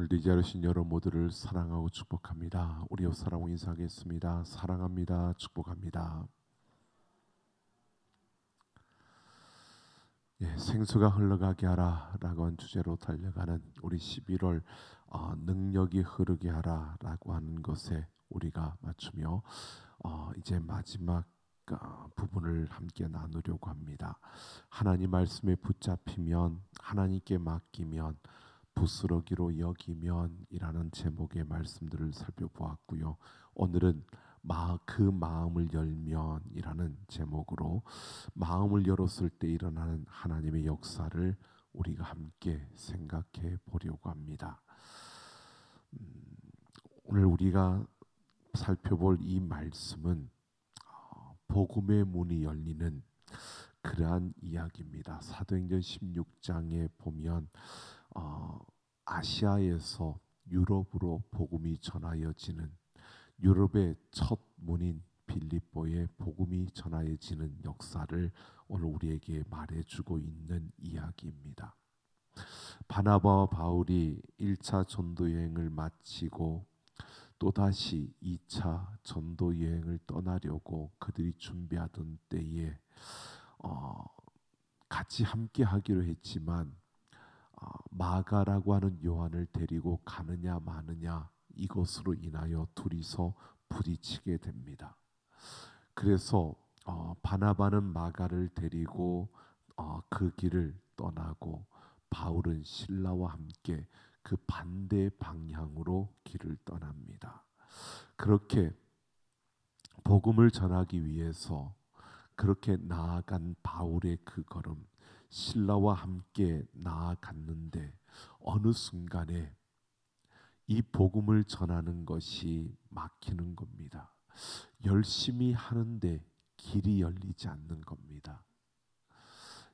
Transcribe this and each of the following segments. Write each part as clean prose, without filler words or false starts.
오늘도 이 자리에 오신 여러분 모두를 사랑하고 축복합니다. 우리 옆 사람하고 인사하겠습니다. 사랑합니다. 축복합니다. 생수가 흘러가게 하라라고 한 주제로 달려가는 우리 11월 능력이 흐르게 하라라고 하는 것에 우리가 맞추며 이제 마지막 부분을 함께 나누려고 합니다. 하나님 말씀에 붙잡히면, 하나님께 맡기면, 부스러기로 여기면 이라는 제목의 말씀들을 살펴보았고요. 오늘은 그 마음을 열면 이라는 제목으로 마음을 열었을 때 일어나는 하나님의 역사를 우리가 함께 생각해 보려고 합니다. 오늘 우리가 살펴볼 이 말씀은 복음의 문이 열리는 그러한 이야기입니다. 사도행전 16장에 보면 아시아에서 유럽으로 복음이 전하여지는, 유럽의 첫 문인 빌립보에 복음이 전하여지는 역사를 오늘 우리에게 말해주고 있는 이야기입니다. 바나바와 바울이 1차 전도 여행을 마치고 또다시 2차 전도 여행을 떠나려고 그들이 준비하던 때에 같이 함께 하기로 했지만 마가라고 하는 요한을 데리고 가느냐 마느냐, 이것으로 인하여 둘이서 부딪히게 됩니다. 그래서 바나바는 마가를 데리고 그 길을 떠나고 바울은 실라와 함께 그 반대 방향으로 길을 떠납니다. 그렇게 복음을 전하기 위해서 그렇게 나아간 바울의 그 걸음, 실라와 함께 나아갔는데 어느 순간에 이 복음을 전하는 것이 막히는 겁니다. 열심히 하는데 길이 열리지 않는 겁니다.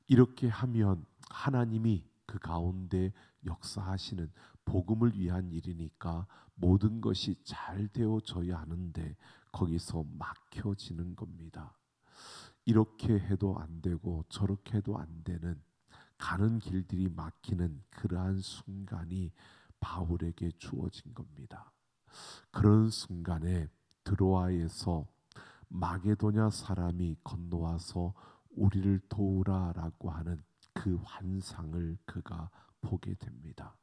이렇게 하면 하나님이 그 가운데 역사하시는, 복음을 위한 일이니까 모든 것이 잘 되어져야 하는데 거기서 막혀지는 겁니다. 이렇게 해도 안 되고 저렇게 해도 안 되는, 가는 길들이 막히는 그러한 순간이 바울에게 주어진 겁니다. 그런 순간에 드로아에서 마게도냐 사람이 건너와서 우리를 도우라라고 하는 그 환상을 그가 보게 됩니다.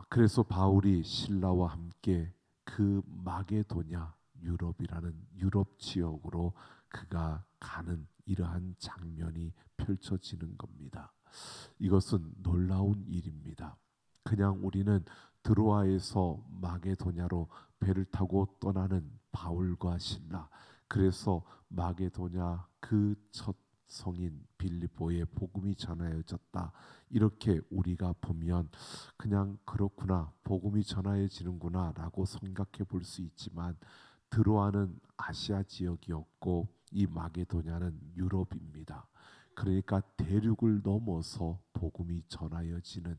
그래서 바울이 신라와 함께 그 마게도냐, 유럽이라는 유럽 지역으로 그가 가는 이러한 장면이 펼쳐지는 겁니다. 이것은 놀라운 일입니다. 그냥 우리는 드로아에서 마게도냐로 배를 타고 떠나는 바울과 신라, 그래서 마게도냐 그 첫 성인 빌립보에 복음이 전하여졌다, 이렇게 우리가 보면 그냥 그렇구나, 복음이 전하여지는구나 라고 생각해 볼 수 있지만, 드로아는 아시아 지역이었고 이 마게도냐는 유럽입니다. 그러니까 대륙을 넘어서 복음이 전하여지는,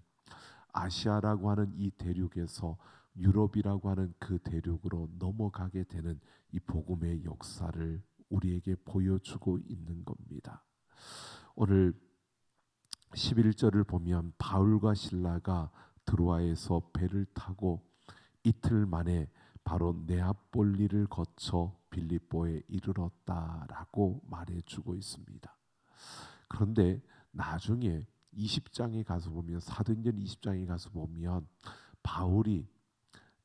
아시아라고 하는 이 대륙에서 유럽이라고 하는 그 대륙으로 넘어가게 되는 이 복음의 역사를 우리에게 보여주고 있는 겁니다. 오늘 11절을 보면 바울과 실라가 드로아에서 배를 타고 이틀 만에 바로 네아폴리를 거쳐 빌립보에 이르렀다라고 말해주고 있습니다. 그런데 나중에 20장에 가서 보면, 사도행전 20장에 가서 보면 바울이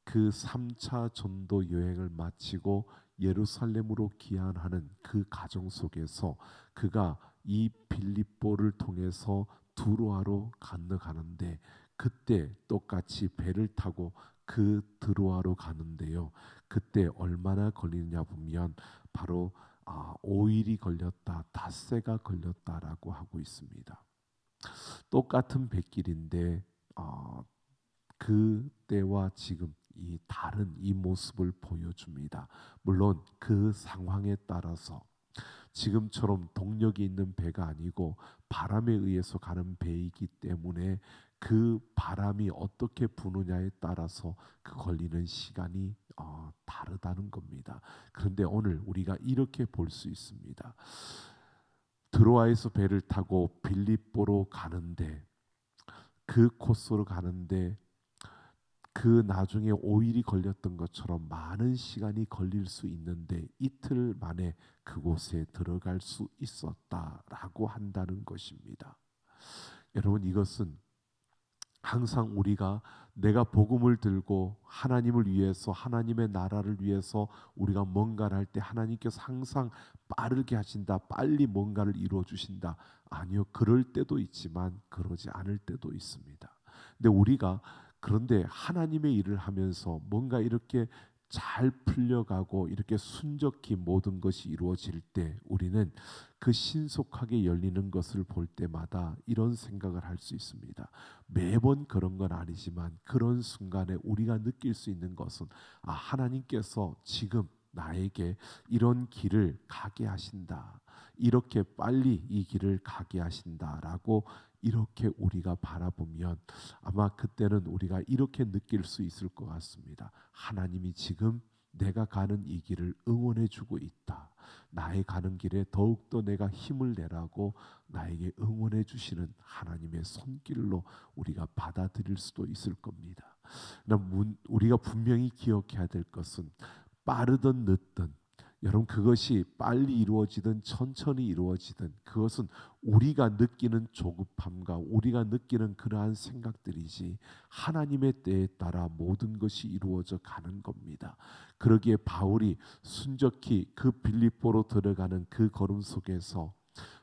그 3차 전도 여행을 마치고 예루살렘으로 귀환하는 그 과정 속에서 그가 이 빌립보를 통해서 두로아로 건너가는데, 그때 똑같이 배를 타고 그 드로아로 가는데요, 그때 얼마나 걸리느냐 보면 바로 5일이 걸렸다, 닷새가 걸렸다라고 하고 있습니다. 똑같은 백길인데 그때와 지금 이 다른 이 모습을 보여줍니다. 물론 그 상황에 따라서 지금처럼 동력이 있는 배가 아니고 바람에 의해서 가는 배이기 때문에 그 바람이 어떻게 부느냐에 따라서 그 걸리는 시간이 다르다는 겁니다. 그런데 오늘 우리가 이렇게 볼 수 있습니다. 드로아에서 배를 타고 빌립보로 가는데, 그 코스로 가는데 그 나중에 5일이 걸렸던 것처럼 많은 시간이 걸릴 수 있는데 이틀 만에 그곳에 들어갈 수 있었다라고 한다는 것입니다. 여러분, 이것은 항상 우리가 내가 복음을 들고 하나님을 위해서, 하나님의 나라를 위해서 우리가 뭔가를 할 때 하나님께서 항상 빠르게 하신다, 빨리 뭔가를 이루어 주신다. 아니요, 그럴 때도 있지만 그러지 않을 때도 있습니다. 근데 우리가 그런데 하나님의 일을 하면서 뭔가 이렇게 잘 풀려가고 이렇게 순적히 모든 것이 이루어질 때 우리는 그 신속하게 열리는 것을 볼 때마다 이런 생각을 할 수 있습니다. 매번 그런 건 아니지만 그런 순간에 우리가 느낄 수 있는 것은, 아, 하나님께서 지금 나에게 이런 길을 가게 하신다, 이렇게 빨리 이 길을 가게 하신다라고 이렇게 우리가 바라보면 아마 그때는 우리가 이렇게 느낄 수 있을 것 같습니다. 하나님이 지금 내가 가는 이 길을 응원해 주고 있다. 나의 가는 길에 더욱더 내가 힘을 내라고 나에게 응원해 주시는 하나님의 손길로 우리가 받아들일 수도 있을 겁니다. 우리가 분명히 기억해야 될 것은 빠르든 늦든, 여러분, 그것이 빨리 이루어지든 천천히 이루어지든 그것은 우리가 느끼는 조급함과 우리가 느끼는 그러한 생각들이지 하나님의 때에 따라 모든 것이 이루어져 가는 겁니다. 그러기에 바울이 순적히 그 빌립보로 들어가는 그 걸음 속에서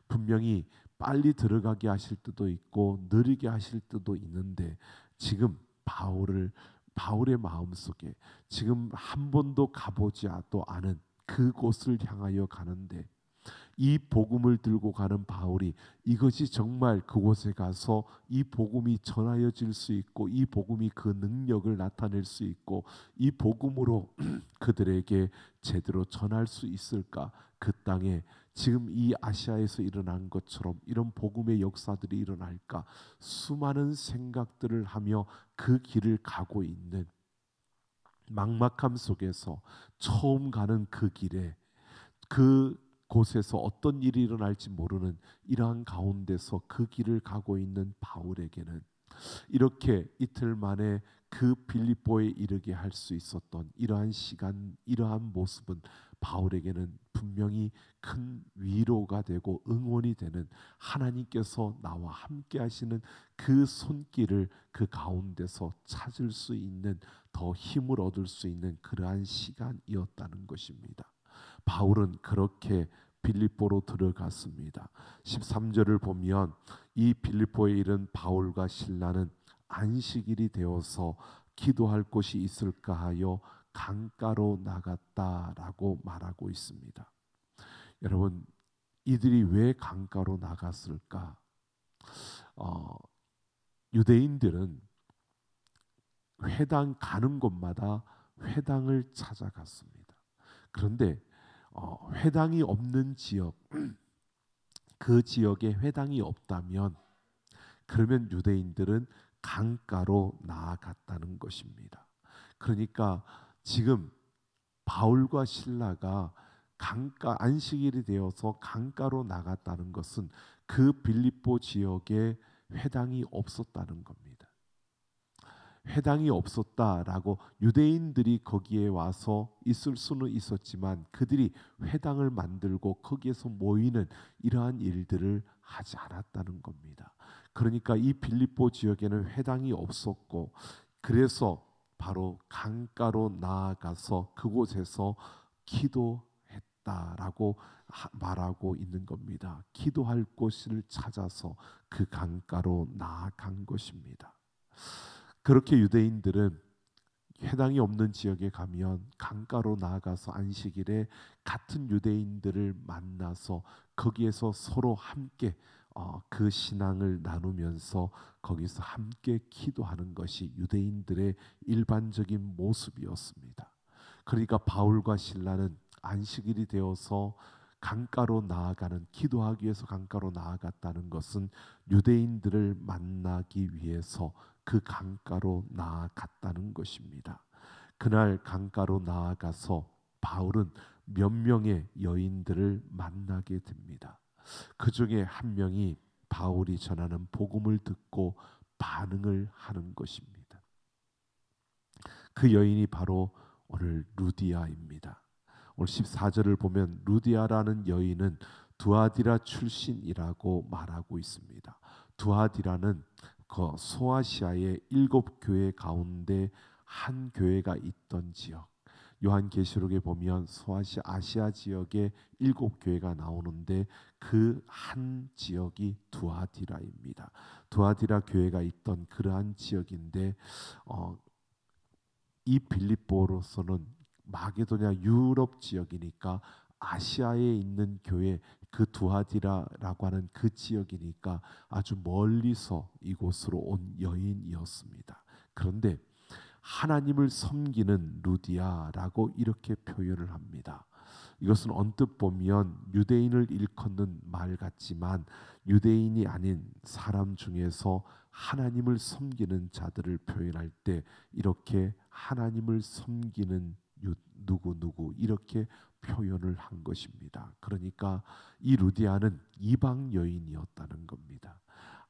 분명히 빨리 들어가게 하실 때도 있고 느리게 하실 때도 있는데, 지금 바울의 마음속에 지금 한 번도 가보지도 않은 그곳을 향하여 가는데, 이 복음을 들고 가는 바울이 이것이 정말 그곳에 가서 이 복음이 전하여질 수 있고 이 복음이 그 능력을 나타낼 수 있고 이 복음으로 그들에게 제대로 전할 수 있을까? 그 땅에 지금 이 아시아에서 일어난 것처럼 이런 복음의 역사들이 일어날까? 수많은 생각들을 하며 그 길을 가고 있는 막막함 속에서 처음 가는 그 길에, 그 곳에서 어떤 일이 일어날지 모르는 이러한 가운데서 그 길을 가고 있는 바울에게는 이렇게 이틀 만에 그 빌립보에 이르게 할 수 있었던 이러한 시간, 이러한 모습은 바울에게는 분명히 큰 위로가 되고 응원이 되는, 하나님께서 나와 함께 하시는 그 손길을 그 가운데서 찾을 수 있는, 더 힘을 얻을 수 있는 그러한 시간이었다는 것입니다. 바울은 그렇게 빌립보로 들어갔습니다. 13절을 보면 이 빌립보에 이른 바울과 실라는 안식일이 되어서 기도할 곳이 있을까 하여 강가로 나갔다라고 말하고 있습니다. 여러분, 이들이 왜 강가로 나갔을까? 유대인들은 회당 가는 곳마다 회당을 찾아갔습니다. 그런데 회당이 없는 지역, 그 지역에 회당이 없다면 그러면 유대인들은 강가로 나아갔다는 것입니다. 그러니까 지금 바울과 실라가 강가, 안식일이 되어서 강가로 나갔다는 것은 그 빌립보 지역에 회당이 없었다는 겁니다. 회당이 없었다라고, 유대인들이 거기에 와서 있을 수는 있었지만 그들이 회당을 만들고 거기에서 모이는 이러한 일들을 하지 않았다는 겁니다. 그러니까 이 빌립보 지역에는 회당이 없었고, 그래서 바로 강가로 나아가서 그곳에서 기도했다라고 말하고 있는 겁니다. 기도할 곳을 찾아서 그 강가로 나아간 것입니다. 그렇게 유대인들은 회당이 없는 지역에 가면 강가로 나아가서 안식일에 같은 유대인들을 만나서 거기에서 서로 함께 그 신앙을 나누면서 거기서 함께 기도하는 것이 유대인들의 일반적인 모습이었습니다. 그러니까 바울과 실라는 안식일이 되어서 강가로 나아가는, 기도하기 위해서 강가로 나아갔다는 것은 유대인들을 만나기 위해서 그 강가로 나아갔다는 것입니다. 그날 강가로 나아가서 바울은 몇 명의 여인들을 만나게 됩니다. 그 중에 한 명이 바울이 전하는 복음을 듣고 반응을 하는 것입니다. 그 여인이 바로 오늘 루디아입니다. 오늘 14절을 보면 루디아라는 여인은 두아디라 출신이라고 말하고 있습니다. 두아디라는 그 소아시아의 7교회 가운데 한 교회가 있던 지역. 요한계시록에 보면 아시아 지역에 7교회가 나오는데 그 한 지역이 두아디라입니다. 두아디라 교회가 있던 그러한 지역인데 이 빌립보로서는 마게도냐 유럽 지역이니까 아시아에 있는 교회 그 두아디라라고 하는 그 지역이니까 아주 멀리서 이곳으로 온 여인이었습니다. 그런데 하나님을 섬기는 루디아라고 이렇게 표현을 합니다. 이것은 언뜻 보면 유대인을 일컫는 말 같지만 유대인이 아닌 사람 중에서 하나님을 섬기는 자들을 표현할 때 이렇게 하나님을 섬기는 누구 이렇게 표현을 한 것입니다. 그러니까 이 루디아는 이방 여인이었다는 겁니다.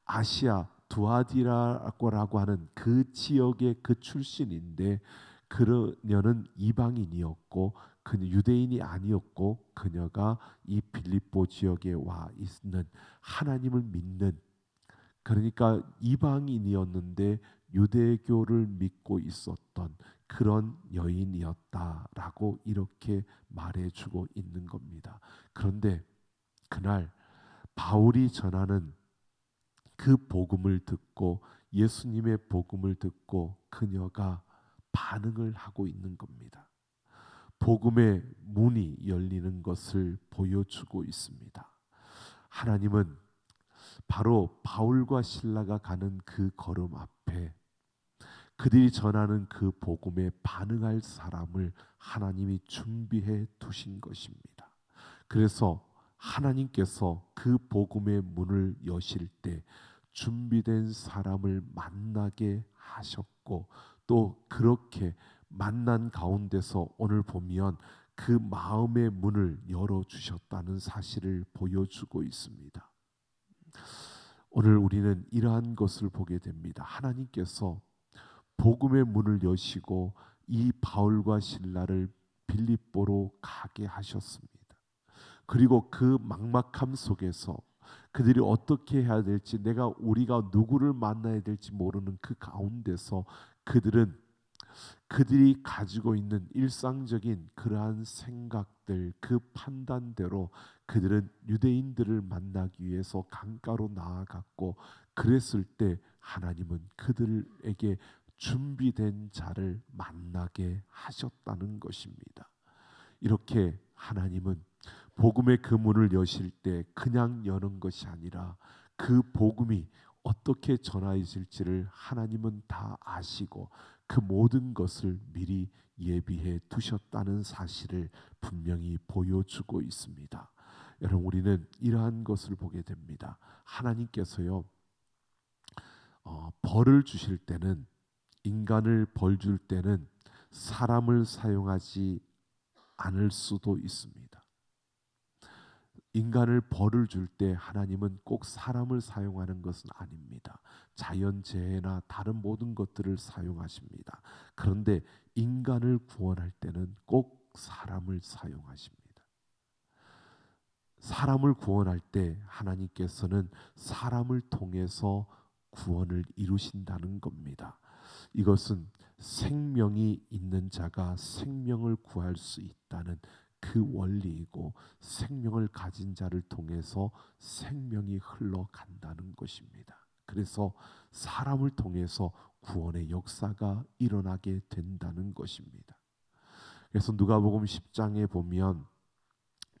아시아 두아디라고 하는 그 지역의 그 출신인데 그녀는 이방인이었고 그는 유대인이 아니었고 그녀가 이 빌립보 지역에 와 있는 하나님을 믿는, 그러니까 이방인이었는데 유대교를 믿고 있었던 그런 여인이었다라고 이렇게 말해주고 있는 겁니다. 그런데 그날 바울이 전하는 그 복음을 듣고 예수님의 복음을 듣고 그녀가 반응을 하고 있는 겁니다. 복음의 문이 열리는 것을 보여주고 있습니다. 하나님은 바로 바울과 실라가 가는 그 걸음 앞에 그들이 전하는 그 복음에 반응할 사람을 하나님이 준비해 두신 것입니다. 그래서 하나님께서 그 복음의 문을 여실 때 준비된 사람을 만나게 하셨고 또 그렇게 만난 가운데서 오늘 보면 그 마음의 문을 열어주셨다는 사실을 보여주고 있습니다. 오늘 우리는 이러한 것을 보게 됩니다. 하나님께서 복음의 문을 여시고 이 바울과 실라를 빌립보로 가게 하셨습니다. 그리고 그 막막함 속에서 그들이 어떻게 해야 될지, 우리가 누구를 만나야 될지 모르는 그 가운데서 그들이 가지고 있는 일상적인 그러한 생각들, 그 판단대로 그들은 유대인들을 만나기 위해서 강가로 나아갔고, 그랬을 때 하나님은 그들에게 준비된 자를 만나게 하셨다는 것입니다. 이렇게 하나님은 복음의 그 문을 여실 때 그냥 여는 것이 아니라 그 복음이 어떻게 전하여질지를 하나님은 다 아시고 그 모든 것을 미리 예비해 두셨다는 사실을 분명히 보여주고 있습니다. 여러분, 우리는 이러한 것을 보게 됩니다. 하나님께서요, 벌을 주실 때는, 인간을 벌 줄 때는 사람을 사용하지 않을 수도 있습니다. 인간을 벌을 줄 때 하나님은 꼭 사람을 사용하는 것은 아닙니다. 자연재해나 다른 모든 것들을 사용하십니다. 그런데 인간을 구원할 때는 꼭 사람을 사용하십니다. 사람을 구원할 때 하나님께서는 사람을 통해서 구원을 이루신다는 겁니다. 이것은 생명이 있는 자가 생명을 구할 수 있다는 그 원리이고, 생명을 가진 자를 통해서 생명이 흘러간다는 것입니다. 그래서 사람을 통해서 구원의 역사가 일어나게 된다는 것입니다. 그래서 누가복음 10장에 보면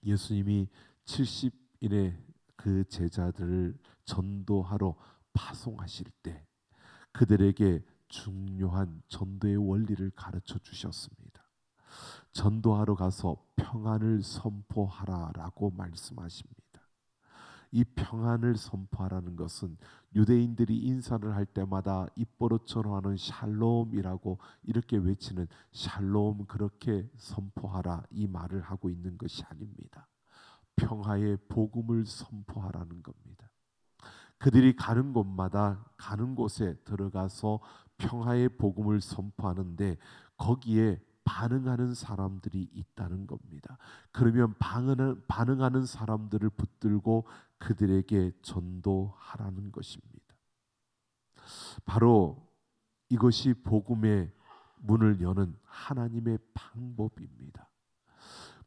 예수님이 70인의 그 제자들을 전도하러 파송하실 때 그들에게 중요한 전도의 원리를 가르쳐 주셨습니다. 전도하러 가서 평안을 선포하라라고 말씀하십니다. 이 평안을 선포하라는 것은 유대인들이 인사를 할 때마다 입버릇처럼 하는 샬롬이라고 이렇게 외치는 샬롬, 그렇게 선포하라, 이 말을 하고 있는 것이 아닙니다. 평화의 복음을 선포하라는 겁니다. 그들이 가는 곳마다, 가는 곳에 들어가서 평화의 복음을 선포하는데 거기에 반응하는 사람들이 있다는 겁니다. 그러면 반응하는 사람들을 붙들고 그들에게 전도하라는 것입니다. 바로 이것이 복음의 문을 여는 하나님의 방법입니다.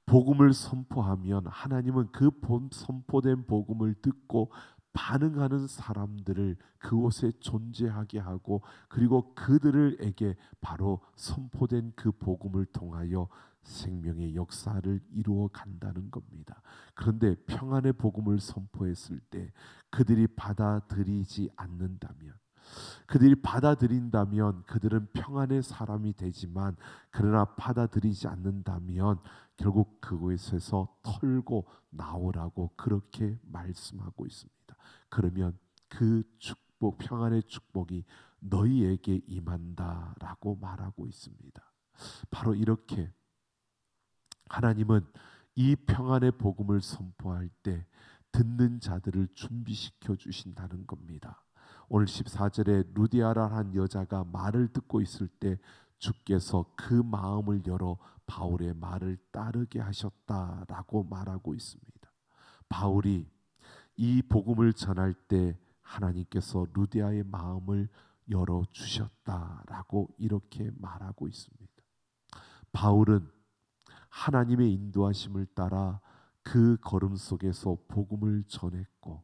복음을 선포하면 하나님은 그 선포된 복음을 듣고 반응하는 사람들을 그곳에 존재하게 하고, 그리고 그들에게 바로 선포된 그 복음을 통하여 생명의 역사를 이루어 간다는 겁니다. 그런데 평안의 복음을 선포했을 때 그들이 받아들이지 않는다면, 그들이 받아들인다면 그들은 평안의 사람이 되지만, 그러나 받아들이지 않는다면 결국 그곳에서 털고 나오라고 그렇게 말씀하고 있습니다. 그러면 그 축복, 평안의 축복이 너희에게 임한다라고 말하고 있습니다. 바로 이렇게 하나님은 이 평안의 복음을 선포할 때 듣는 자들을 준비시켜 주신다는 겁니다. 오늘 14절에 루디아라는 여자가 말을 듣고 있을 때 주께서 그 마음을 열어 바울의 말을 따르게 하셨다라고 말하고 있습니다. 바울이 이 복음을 전할 때 하나님께서 루디아의 마음을 열어 주셨다라고 이렇게 말하고 있습니다. 바울은 하나님의 인도하심을 따라 그 걸음 속에서 복음을 전했고,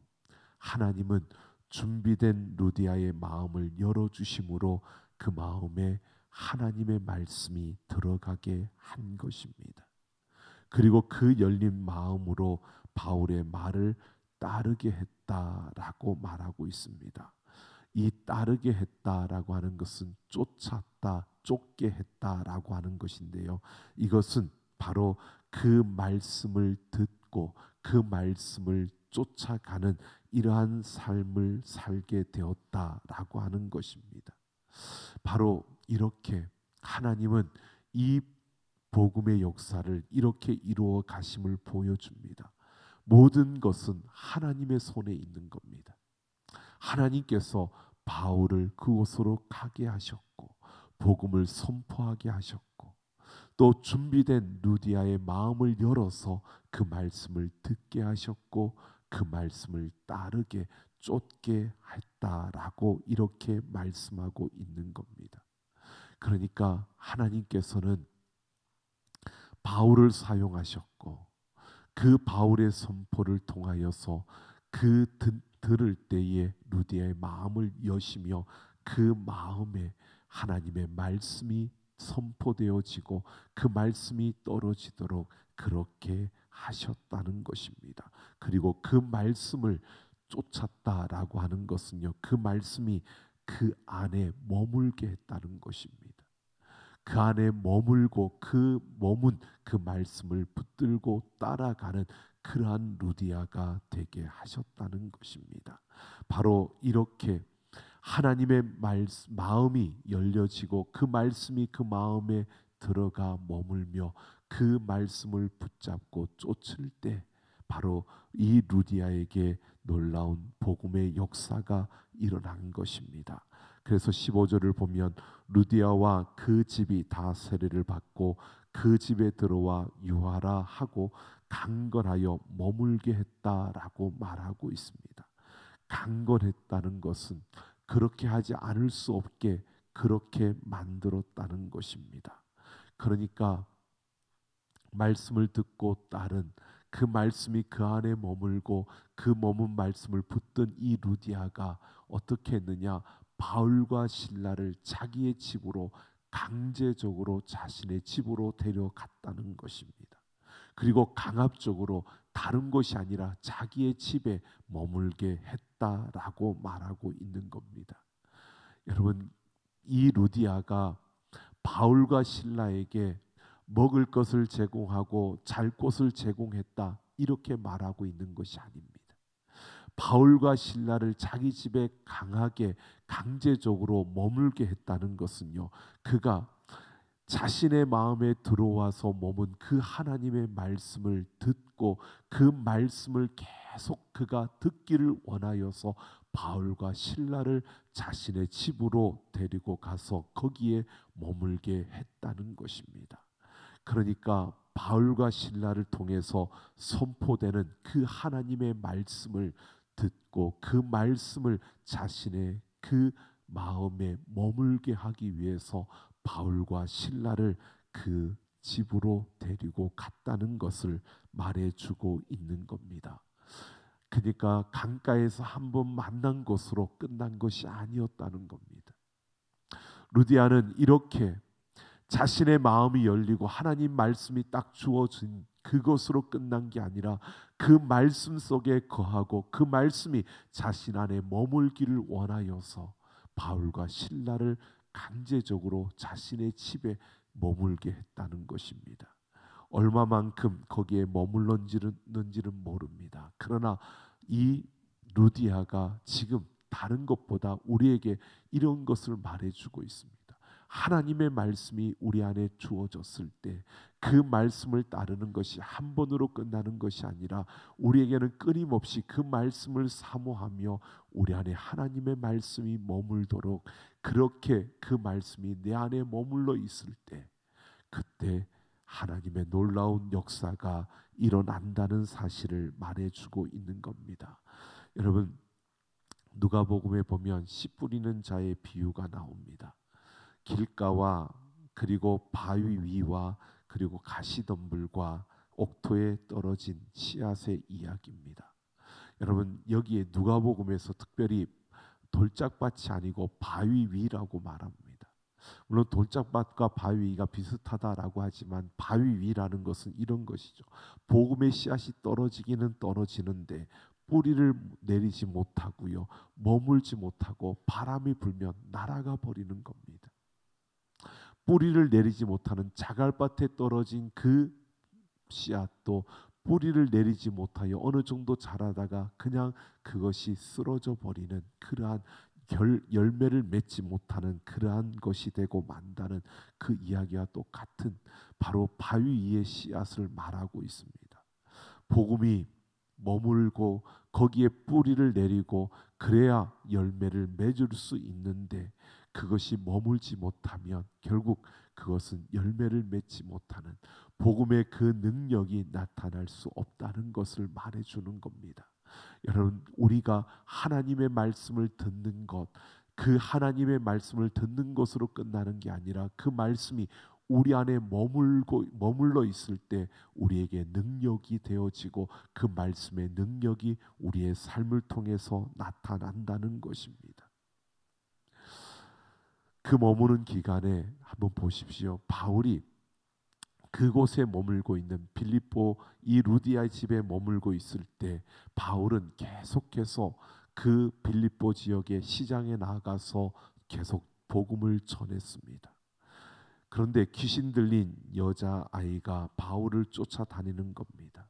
하나님은 준비된 루디아의 마음을 열어주심으로 그 마음에 하나님의 말씀이 들어가게 한 것입니다. 그리고 그 열린 마음으로 바울의 말을 따르게 했다라고 말하고 있습니다. 이 따르게 했다라고 하는 것은 쫓았다, 쫓게 했다라고 하는 것인데요. 이것은 바로 그 말씀을 듣고 그 말씀을 쫓아가는 이러한 삶을 살게 되었다라고 하는 것입니다. 바로 이렇게 하나님은 이 복음의 역사를 이렇게 이루어 가심을 보여줍니다. 모든 것은 하나님의 손에 있는 겁니다. 하나님께서 바울을 그곳으로 가게 하셨고 복음을 선포하게 하셨고, 또 준비된 루디아의 마음을 열어서 그 말씀을 듣게 하셨고 그 말씀을 따르게 쫓게 했다라고 이렇게 말씀하고 있는 겁니다. 그러니까 하나님께서는 바울을 사용하셨고 그 바울의 선포를 통하여서 그 들을 때에 루디아의 마음을 여시며 그 마음에 하나님의 말씀이 선포되어지고 그 말씀이 떨어지도록 그렇게 하셨다는 것입니다. 그리고 그 말씀을 쫓았다라고 하는 것은요, 그 말씀이 그 안에 머물게 했다는 것입니다. 그 안에 머물고 그 머문 그 말씀을 붙들고 따라가는 그러한 루디아가 되게 하셨다는 것입니다. 바로 이렇게 하나님의 마음이 열려지고 그 말씀이 그 마음에 들어가 머물며 그 말씀을 붙잡고 쫓을 때 바로 이 루디아에게 놀라운 복음의 역사가 일어난 것입니다. 그래서 15절을 보면 루디아와 그 집이 다 세례를 받고 그 집에 들어와 유하라 하고 강건하여 머물게 했다라고 말하고 있습니다. 강건했다는 것은 그렇게 하지 않을 수 없게 그렇게 만들었다는 것입니다. 그러니까 말씀을 듣고 따른 그 말씀이 그 안에 머물고 그 머문 말씀을 붙든 이 루디아가 어떻게 했느냐, 바울과 실라를 자기의 집으로 강제적으로 자신의 집으로 데려갔다는 것입니다. 그리고 강압적으로 다른 곳이 아니라 자기의 집에 머물게 했다라고 말하고 있는 겁니다. 여러분, 이 루디아가 바울과 실라에게 먹을 것을 제공하고 잘 곳을 제공했다 이렇게 말하고 있는 것이 아닙니다. 바울과 실라를 자기 집에 강하게 강제적으로 머물게 했다는 것은요, 그가 자신의 마음에 들어와서 머문 그 하나님의 말씀을 듣고 그 말씀을 계속 그가 듣기를 원하여서 바울과 실라를 자신의 집으로 데리고 가서 거기에 머물게 했다는 것입니다. 그러니까 바울과 실라를 통해서 선포되는 그 하나님의 말씀을 듣고 그 말씀을 자신의 그 마음에 머물게 하기 위해서 바울과 실라를 그 집으로 데리고 갔다는 것을 말해주고 있는 겁니다. 그러니까 강가에서 한번 만난 것으로 끝난 것이 아니었다는 겁니다. 루디아는 이렇게 자신의 마음이 열리고 하나님 말씀이 딱 주어진 그것으로 끝난 게 아니라 그 말씀 속에 거하고 그 말씀이 자신 안에 머물기를 원하여서 바울과 실라를 강제적으로 자신의 집에 머물게 했다는 것입니다. 얼마만큼 거기에 머물렀는지는 모릅니다. 그러나 이 루디아가 지금 다른 것보다 우리에게 이런 것을 말해주고 있습니다. 하나님의 말씀이 우리 안에 주어졌을 때 그 말씀을 따르는 것이 한 번으로 끝나는 것이 아니라 우리에게는 끊임없이 그 말씀을 사모하며 우리 안에 하나님의 말씀이 머물도록, 그렇게 그 말씀이 내 안에 머물러 있을 때 그때 하나님의 놀라운 역사가 일어난다는 사실을 말해주고 있는 겁니다. 여러분, 누가복음에 보면 씨 뿌리는 자의 비유가 나옵니다. 길가와 그리고 바위 위와 그리고 가시덤불과 옥토에 떨어진 씨앗의 이야기입니다. 여러분, 여기에 누가복음에서 특별히 돌짝밭이 아니고 바위 위라고 말합니다. 물론 돌짝밭과 바위 위가 비슷하다라고 하지만 바위 위라는 것은 이런 것이죠. 복음의 씨앗이 떨어지기는 떨어지는데 뿌리를 내리지 못하고요, 머물지 못하고 바람이 불면 날아가 버리는 겁니다. 뿌리를 내리지 못하는 자갈밭에 떨어진 그 씨앗도 뿌리를 내리지 못하여 어느 정도 자라다가 그냥 그것이 쓰러져 버리는 그러한 열매를 맺지 못하는 그러한 것이 되고 만다는 그 이야기와 똑같은 바로 바위 위의 씨앗을 말하고 있습니다. 복음이 머물고 거기에 뿌리를 내리고 그래야 열매를 맺을 수 있는데 그것이 머물지 못하면 결국 그것은 열매를 맺지 못하는, 복음의 그 능력이 나타날 수 없다는 것을 말해주는 겁니다. 여러분, 우리가 하나님의 말씀을 듣는 것, 그 하나님의 말씀을 듣는 것으로 끝나는 게 아니라 그 말씀이 우리 안에 머물러 있을 때 우리에게 능력이 되어지고 그 말씀의 능력이 우리의 삶을 통해서 나타난다는 것입니다. 그 머무는 기간에 한번 보십시오. 바울이 그곳에 머물고 있는 빌립보 이 루디아의 집에 머물고 있을 때 바울은 계속해서 그 빌립보 지역의 시장에 나가서 계속 복음을 전했습니다. 그런데 귀신 들린 여자아이가 바울을 쫓아다니는 겁니다.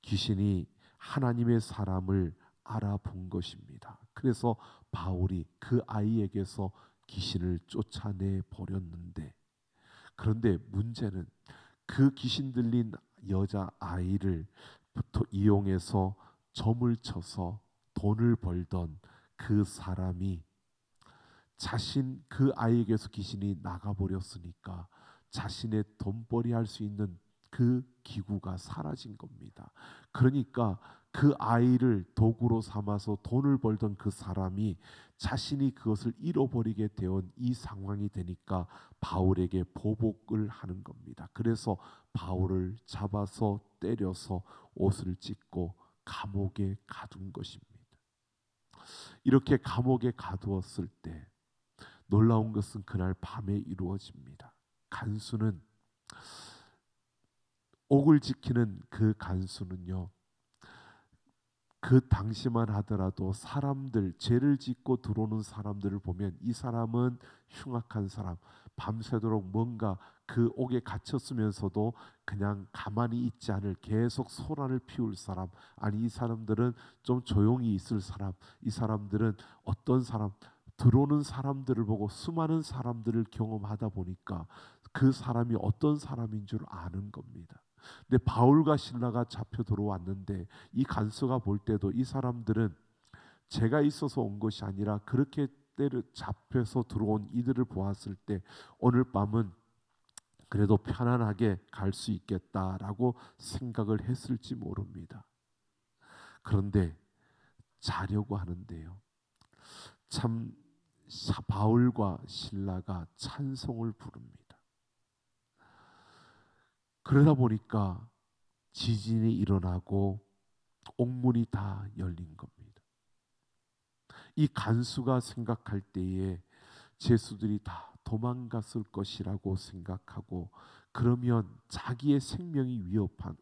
귀신이 하나님의 사람을 알아본 것입니다. 그래서 바울이 그 아이에게서 귀신을 쫓아내 버렸는데, 그런데 문제는 그 귀신 들린 여자아이를 이용해서 점을 쳐서 돈을 벌던 그 사람이 자신 그 아이에게서 귀신이 나가버렸으니까 자신의 돈벌이 할 수 있는 그 기구가 사라진 겁니다. 그러니까 그 아이를 도구로 삼아서 돈을 벌던 그 사람이 자신이 그것을 잃어버리게 되온 이 상황이 되니까 바울에게 보복을 하는 겁니다. 그래서 바울을 잡아서 때려서 옷을 찢고 감옥에 가둔 것입니다. 이렇게 감옥에 가두었을 때 놀라운 것은 그날 밤에 이루어집니다. 간수는, 옥을 지키는 그 간수는요, 그 당시만 하더라도 사람들, 죄를 짓고 들어오는 사람들을 보면 이 사람은 흉악한 사람, 밤새도록 뭔가 그 옥에 갇혔으면서도 그냥 가만히 있지 않을, 계속 소란을 피울 사람, 아니 이 사람들은 좀 조용히 있을 사람, 이 사람들은 어떤 사람, 들어오는 사람들을 보고 수많은 사람들을 경험하다 보니까 그 사람이 어떤 사람인 줄 아는 겁니다. 근데 바울과 신라가 잡혀 들어왔는데 이 간수가 볼 때도 이 사람들은 제가 있어서 온 것이 아니라 그렇게 때를 잡혀서 들어온 이들을 보았을 때 오늘 밤은 그래도 편안하게 갈 수 있겠다라고 생각을 했을지 모릅니다. 그런데 자려고 하는데요. 참 바울과 신라가 찬송을 부릅니다. 그러다 보니까 지진이 일어나고 옥문이 다 열린 겁니다. 이 간수가 생각할 때에 제수들이 다 도망갔을 것이라고 생각하고 그러면 자기의 생명이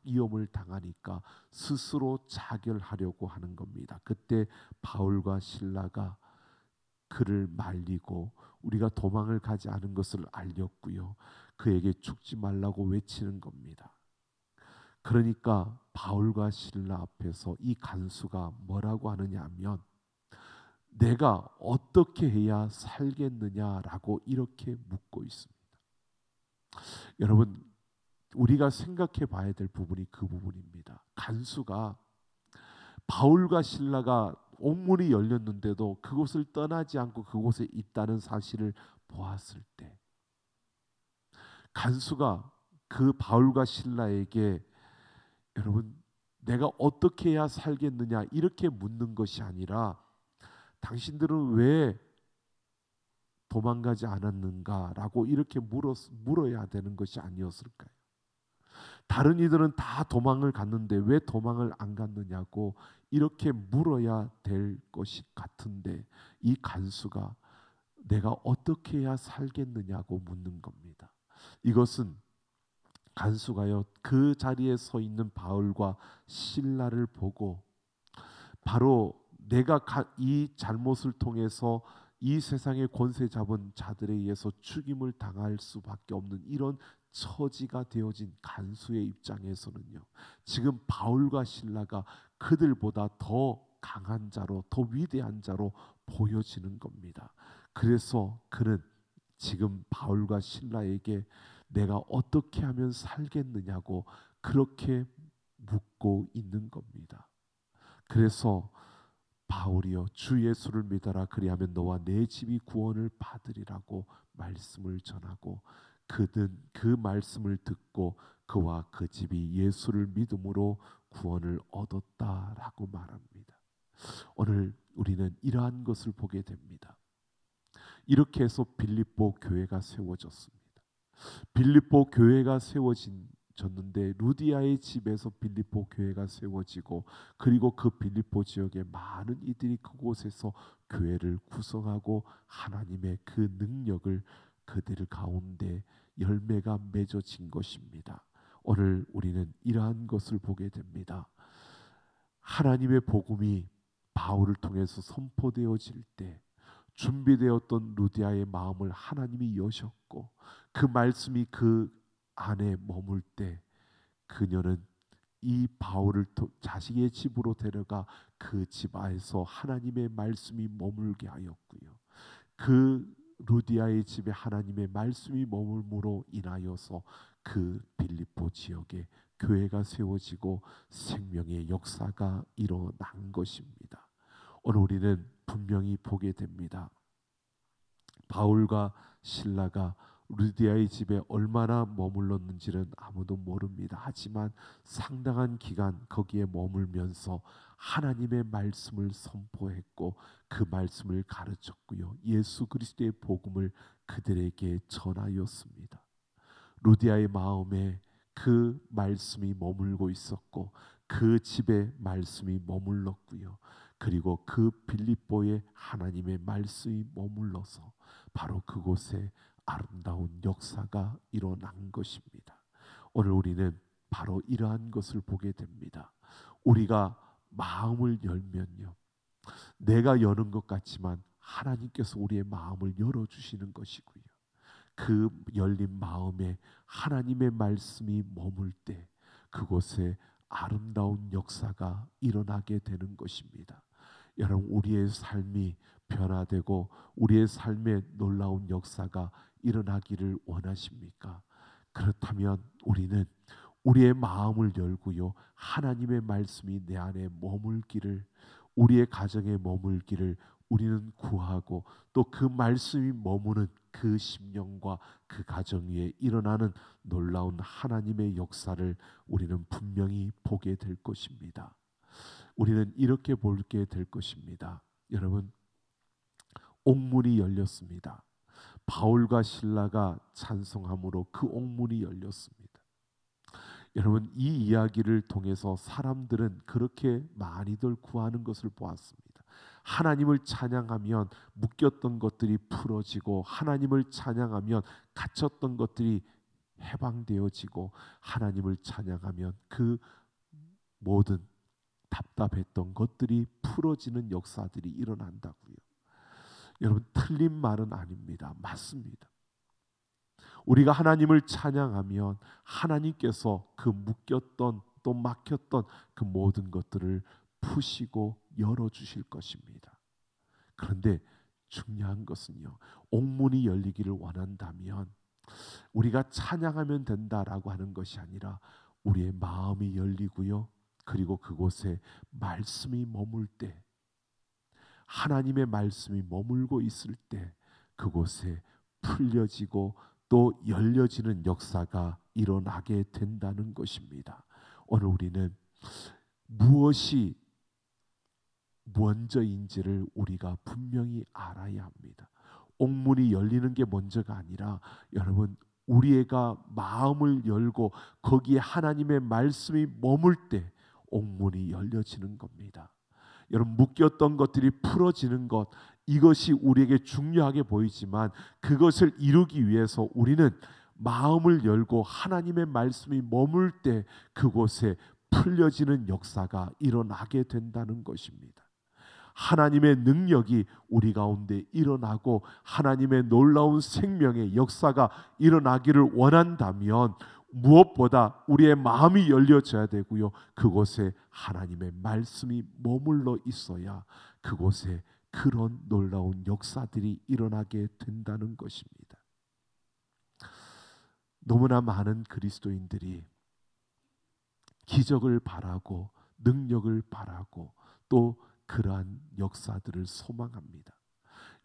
위험을 당하니까 스스로 자결하려고 하는 겁니다. 그때 바울과 신라가 그를 말리고 우리가 도망을 가지 않은 것을 알렸고요. 그에게 죽지 말라고 외치는 겁니다. 그러니까 바울과 신라 앞에서 이 간수가 뭐라고 하느냐 하면 내가 어떻게 해야 살겠느냐라고 이렇게 묻고 있습니다. 여러분, 우리가 생각해 봐야 될 부분이 그 부분입니다. 간수가 바울과 신라가 옥문이 열렸는데도 그곳을 떠나지 않고 그곳에 있다는 사실을 보았을 때 간수가 그 바울과 신라에게 여러분 내가 어떻게 해야 살겠느냐 이렇게 묻는 것이 아니라 당신들은 왜 도망가지 않았는가라고 이렇게 물어야 되는 것이 아니었을까요? 다른 이들은 다 도망을 갔는데 왜 도망을 안 갔느냐고 이렇게 물어야 될 것이 같은데 이 간수가 내가 어떻게 해야 살겠느냐고 묻는 겁니다. 이것은 간수가요 그 자리에 서 있는 바울과 신라를 보고 바로 내가 이 잘못을 통해서 이 세상의 권세 잡은 자들에 의해서 죽임을 당할 수밖에 없는 이런 처지가 되어진 간수의 입장에서는요. 지금 바울과 신라가 그들보다 더 강한 자로 더 위대한 자로 보여지는 겁니다. 그래서 그는 지금 바울과 신라에게 내가 어떻게 하면 살겠느냐고 그렇게 묻고 있는 겁니다. 그래서 바울이여 주 예수를 믿어라 그리하면 너와 내 집이 구원을 받으리라고 말씀을 전하고 그는 그 말씀을 듣고 그와 그 집이 예수를 믿음으로 구원을 얻었다라고 말합니다. 오늘 우리는 이러한 것을 보게 됩니다. 이렇게 해서 빌립보 교회가 세워졌습니다. 빌립보 교회가 세워졌는데 루디아의 집에서 빌립보 교회가 세워지고 그리고 그 빌립보 지역에 많은 이들이 그곳에서 교회를 구성하고 하나님의 그 능력을 그들 가운데 열매가 맺어진 것입니다. 오늘 우리는 이러한 것을 보게 됩니다. 하나님의 복음이 바울을 통해서 선포되어질 때 준비되었던 루디아의 마음을 하나님이 여셨고 그 말씀이 그 안에 머물 때 그녀는 이 바울을 자식의 집으로 데려가 그 집 안에서 하나님의 말씀이 머물게 하였고요. 그 루디아의 집에 하나님의 말씀이 머물므로 인하여서 그 빌립보 지역에 교회가 세워지고 생명의 역사가 일어난 것입니다. 오늘 우리는 분명히 보게 됩니다. 바울과 신라가 루디아의 집에 얼마나 머물렀는지는 아무도 모릅니다. 하지만 상당한 기간 거기에 머물면서 하나님의 말씀을 선포했고 그 말씀을 가르쳤고요. 예수 그리스도의 복음을 그들에게 전하였습니다. 루디아의 마음에 그 말씀이 머물고 있었고 그 집에 말씀이 머물렀고요. 그리고 그 빌립보에 하나님의 말씀이 머물러서 바로 그곳에 아름다운 역사가 일어난 것입니다. 오늘 우리는 바로 이러한 것을 보게 됩니다. 우리가 마음을 열면요. 내가 여는 것 같지만 하나님께서 우리의 마음을 열어주시는 것이고요. 그 열린 마음에 하나님의 말씀이 머물 때 그곳에 아름다운 역사가 일어나게 되는 것입니다. 여러분 우리의 삶이 변화되고 우리의 삶에 놀라운 역사가 일어나기를 원하십니까? 그렇다면 우리는 우리의 마음을 열고요, 하나님의 말씀이 내 안에 머물기를, 우리의 가정에 머물기를 우리는 구하고, 또 그 말씀이 머무는 그 심령과 그 가정 위에 일어나는 놀라운 하나님의 역사를 우리는 분명히 보게 될 것입니다. 우리는 이렇게 보게 될 것입니다. 여러분, 옥문이 열렸습니다. 바울과 실라가 찬송함으로 그 옥문이 열렸습니다. 여러분, 이 이야기를 통해서 사람들은 그렇게 많이들 구하는 것을 보았습니다. 하나님을 찬양하면 묶였던 것들이 풀어지고, 하나님을 찬양하면 갇혔던 것들이 해방되어지고, 하나님을 찬양하면 그 모든 답답했던 것들이 풀어지는 역사들이 일어난다고요. 여러분, 틀린 말은 아닙니다. 맞습니다. 우리가 하나님을 찬양하면 하나님께서 그 묶였던 또 막혔던 그 모든 것들을 푸시고 열어주실 것입니다. 그런데 중요한 것은요, 옥문이 열리기를 원한다면 우리가 찬양하면 된다라고 하는 것이 아니라 우리의 마음이 열리고요, 그리고 그곳에 말씀이 머물 때, 하나님의 말씀이 머물고 있을 때 그곳에 풀려지고 또 열려지는 역사가 일어나게 된다는 것입니다. 오늘 우리는 무엇이 먼저인지를 우리가 분명히 알아야 합니다. 옥문이 열리는 게 먼저가 아니라, 여러분, 우리가 마음을 열고 거기에 하나님의 말씀이 머물 때 옥문이 열려지는 겁니다. 여러분, 묶였던 것들이 풀어지는 것, 이것이 우리에게 중요하게 보이지만 그것을 이루기 위해서 우리는 마음을 열고 하나님의 말씀이 머물 때 그곳에 풀려지는 역사가 일어나게 된다는 것입니다. 하나님의 능력이 우리 가운데 일어나고 하나님의 놀라운 생명의 역사가 일어나기를 원한다면 무엇보다 우리의 마음이 열려져야 되고요, 그곳에 하나님의 말씀이 머물러 있어야 그곳에 그런 놀라운 역사들이 일어나게 된다는 것입니다. 너무나 많은 그리스도인들이 기적을 바라고 능력을 바라고 또 그러한 역사들을 소망합니다.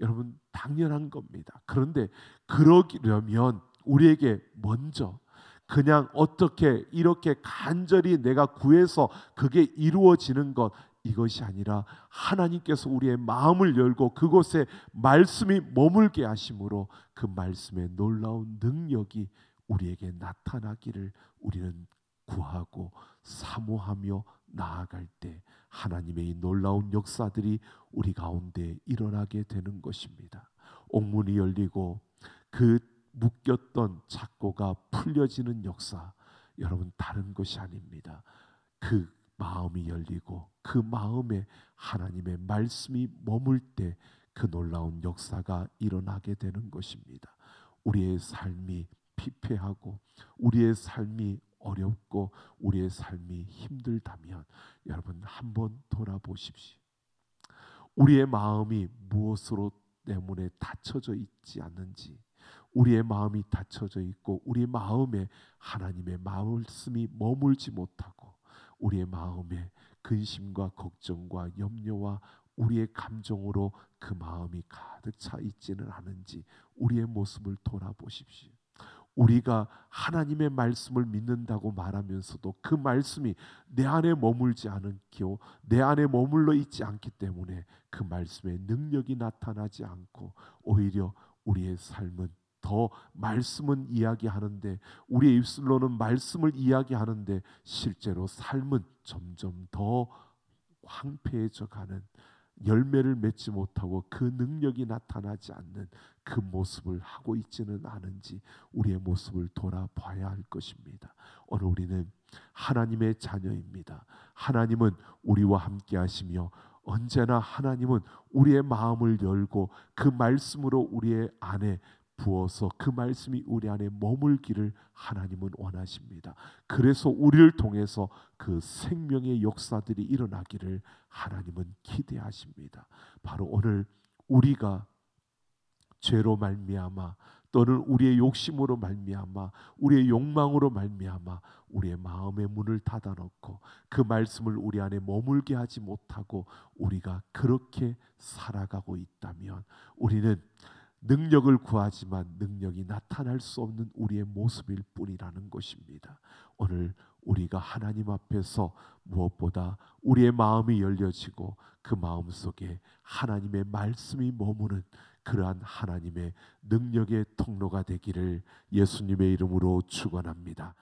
여러분, 당연한 겁니다. 그런데 그러려면 우리에게 먼저 그냥 어떻게 이렇게 간절히 내가 구해서 그게 이루어지는 것, 이것이 아니라 하나님께서 우리의 마음을 열고 그곳에 말씀이 머물게 하심으로 그 말씀의 놀라운 능력이 우리에게 나타나기를 우리는 구하고 사모하며 나아갈 때 하나님의 이 놀라운 역사들이 우리 가운데 일어나게 되는 것입니다. 옥문이 열리고 그 묶였던 착고가 풀려지는 역사, 여러분, 다른 것이 아닙니다. 그 마음이 열리고 그 마음에 하나님의 말씀이 머물 때 그 놀라운 역사가 일어나게 되는 것입니다. 우리의 삶이 피폐하고 우리의 삶이 어렵고 우리의 삶이 힘들다면 여러분, 한번 돌아보십시오. 우리의 마음이 무엇으로 때문에 닫혀져 있지 않는지, 우리의 마음이 닫혀져 있고 우리 마음에 하나님의 말씀이 머물지 못하고 우리의 마음에 근심과 걱정과 염려와 우리의 감정으로 그 마음이 가득 차 있지는 않은지 우리의 모습을 돌아보십시오. 우리가 하나님의 말씀을 믿는다고 말하면서도 그 말씀이 내 안에 머물지 않기요, 내 안에 머물러 있지 않기 때문에 그 말씀의 능력이 나타나지 않고 오히려 우리의 삶은 더 말씀은 이야기하는데, 우리의 입술로는 말씀을 이야기하는데 실제로 삶은 점점 더 황폐해져 가는, 열매를 맺지 못하고 그 능력이 나타나지 않는 그 모습을 하고 있지는 않은지 우리의 모습을 돌아봐야 할 것입니다. 오늘 우리는 하나님의 자녀입니다. 하나님은 우리와 함께 하시며 언제나 하나님은 우리의 마음을 열고 그 말씀으로 우리의 안에 부어서 그 말씀이 우리 안에 머물기를 하나님은 원하십니다. 그래서 우리를 통해서 그 생명의 역사들이 일어나기를 하나님은 기대하십니다. 바로 오늘 우리가 죄로 말미암아 또는 우리의 욕심으로 말미암아 우리의 욕망으로 말미암아 우리의 마음의 문을 닫아놓고 그 말씀을 우리 안에 머물게 하지 못하고 우리가 그렇게 살아가고 있다면 우리는 능력을 구하지만 능력이 나타날 수 없는 우리의 모습일 뿐이라는 것입니다. 오늘 우리가 하나님 앞에서 무엇보다 우리의 마음이 열려지고 그 마음 속에 하나님의 말씀이 머무는 그러한 하나님의 능력의 통로가 되기를 예수님의 이름으로 축원합니다.